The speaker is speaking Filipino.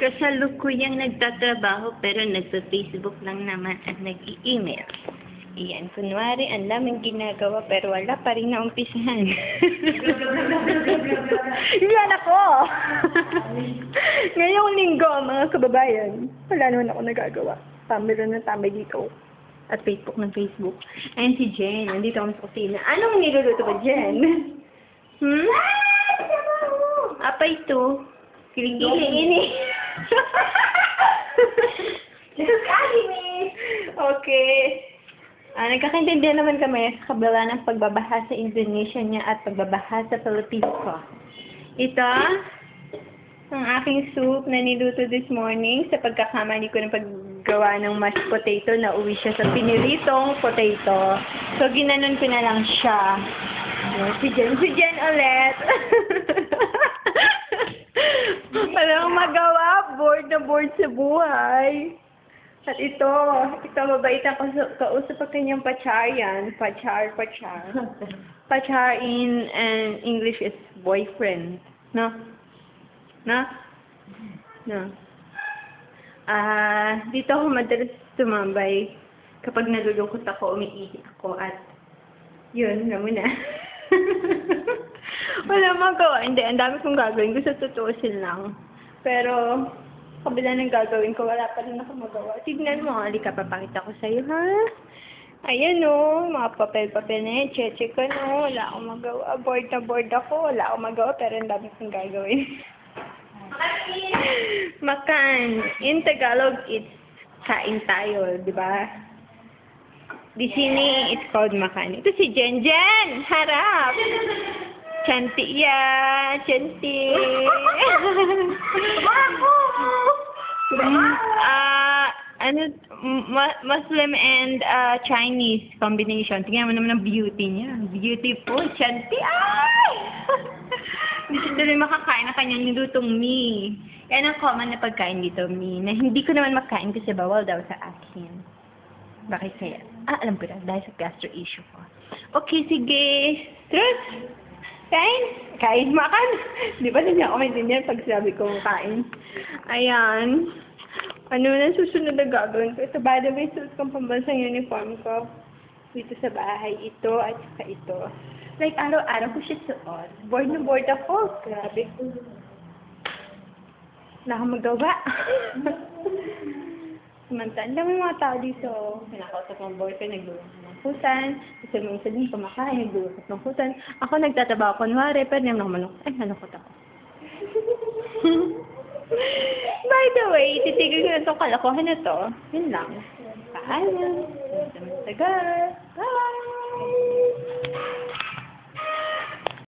Kasalukuyang nagtatrabaho pero nagpa-Facebook lang naman at nag-i-email. Iyan, kunwari, ang daming ginagawa pero wala pa rin naumpisahan. Yan ako! Ngayong linggo, mga kababayan, wala naman ako nagagawa. Tambay lang ng tambay dito. At Facebook ng Facebook. Ayan si Jen, nandito ako sa kusina. Anong niluluto ba, Jen? Apa ito? Kiling-kiling. Okay. Nagkakaintindihan naman kami sa kabila ng pagbabaha sa Indonesia niya at pagbabaha sa Philippines ko. Ito, ang aking soup na niluto this morning sa pagkakamali ko ng paggawa ng mashed potato na uwi siya sa piniritong potato. So, ginanon ko na lang siya. Si Jen ulit. Walang magawa, bored na bored sa buhay. At ito, mabait ang kausap ang kanyang pacharian. Pachar. Pachar in English is boyfriend. No? Dito ako madalas tumambay. Kapag nalulungkot ako, umiihi ako at yun, alam mo na. Wala magawa. Hindi, ang dami kong gagawin. Gusto tutuusin lang. Pero, kabila ng gagawin ko, wala pa rin ako magawa. Tignan mo, halika, papakita ko sa'yo, ha? Ayan, no, mga papel-papel na yan. Cheche ko, no, wala akong magawa. Bored na bored ako, wala akong magawa, pero ang dami kong gagawin. Makan. In Tagalog, it's kain tayo, di ba? Di sini, it's called makan. Ito si Jen. Harap! Cantik ya, cantik. Muslim and Chinese combination. Tingnan mo naman ang beauty niya. Beautiful, cantik. Ay! Gusto tuloy makakain na kanyang nilutong mi. Yan ang common na pagkain dito, mi. Na hindi ko naman makain kasi bawal daw sa akin. Bakit kaya? Alam ko na. Dahil sa gastro issue ko. Okay, sige. Truth! Kain, makan. Di ba na niya ako maintindihan pag sabi ko kain? Ayan. Ano na susunod na gagawin ko? Ito, by the way, suot kong pambansang uniform ko. Dito sa bahay. Ito at saka ito. Like, araw-araw ko siya suot. Bored na bored ako. Grabe. Wala akong magawa. Samantala, ang dami mga tao dito. Pinakausap ng boyfriend, naglulungkot ng pusan. Kasi may isa din kumakain, naglulungkot ng pusan. Ako nagtatabaw kunwari, pero naman ako malungkot. Ay, malungkot ako. By the way, titigil ko na itong kalokohan na to. Yun lang. Paalam. Tagal. Bye!